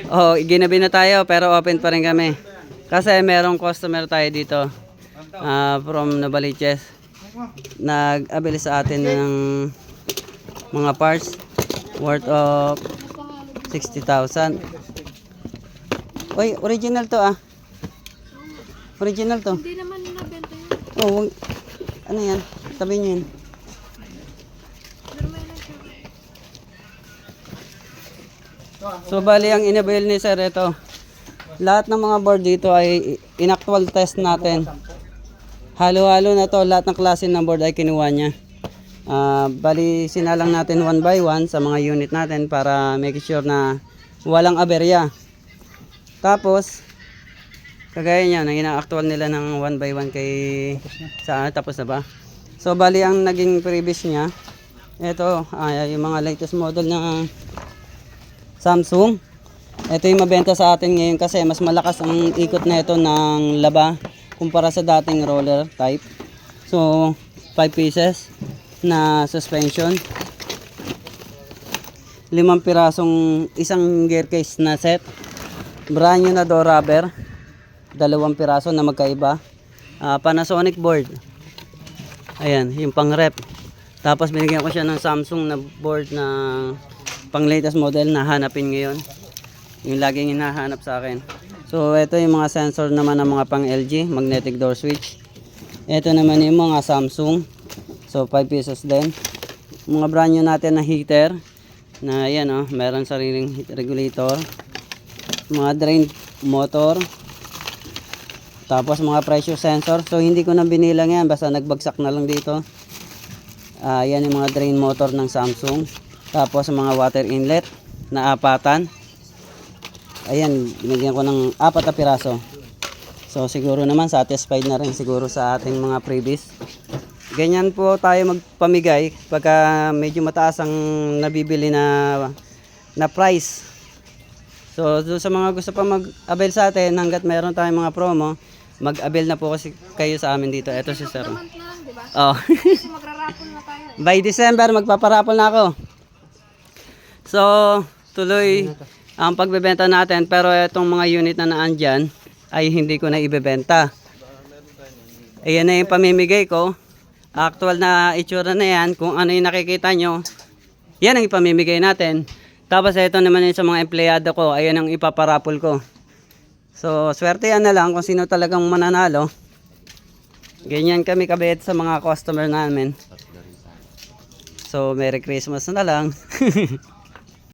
Oh, ginabi na tayo pero open pa rin kami. Kasi merong customer tayo dito from Novaliches. Nag-abili sa atin ng mga parts worth of 60,000. Oy, original to ah. Original to. Hindi naman nabenta yun. Oh, ano yan? Tabi niyo yan. So bali ang inabil ni sir ito. Lahat ng mga board dito ay in-actual test natin. Halo-halo na to, lahat ng klase ng board ay kinuha niya. Bali sinalang natin one by one sa mga unit natin para make sure na walang aberya. Tapos kagaya niya, ina-actual nila ng one by one kay tapos na ba? So bali ang naging previous niya ito, yung mga latest model na Samsung. Ito yung mabenta sa atin ngayon kasi mas malakas ang ikot na ito ng laba kumpara sa dating roller type. So 5 pieces na suspension, 5 pirasong isang gear case na set, brand new na door rubber, 2 piraso na magkaiba, Panasonic board, ayan yung pang rep. Tapos binigyan ko siya ng Samsung na board na pang latest model na hanapin ngayon, yung laging hinahanap sa akin. So ito yung mga sensor naman ng mga pang LG magnetic door switch. Ito naman yung mga Samsung. So 5 pieces din. Mga brand new natin na heater na yan oh, meron sariling heat regulator. Mga drain motor. Tapos mga pressure sensor. So hindi ko na binilang yan, basta nagbagsak na lang dito. Yan yung mga drain motor ng Samsung. Tapos mga water inlet na apatan. Ayan, binigyan ko ng 4 na piraso. So siguro naman satisfied na rin siguro sa ating mga previous. Ganyan po tayo magpamigay pagka medyo mataas ang nabibili na price. So sa mga gusto pa mag-avail sa atin hanggat meron tayong mga promo, mag-avail na po kasi kayo sa amin dito. Ito si Sir. Oh. Magrarapol na tayo. By December magpaparapol na ako. So tuloy ang pagbebenta natin, pero itong mga unit na naandyan ay hindi ko na ibebenta. Ayan na yung pamimigay ko. Actual na itsura na yan. Kung ano yung nakikita nyo, yan ang ipamimigay natin. Tapos ito naman yung sa mga empleyado ko, ayan ang ipaparapol ko. So swerte yan na lang kung sino talagang mananalo. Ganyan kami kabait sa mga customer namin. So Merry Christmas na lang.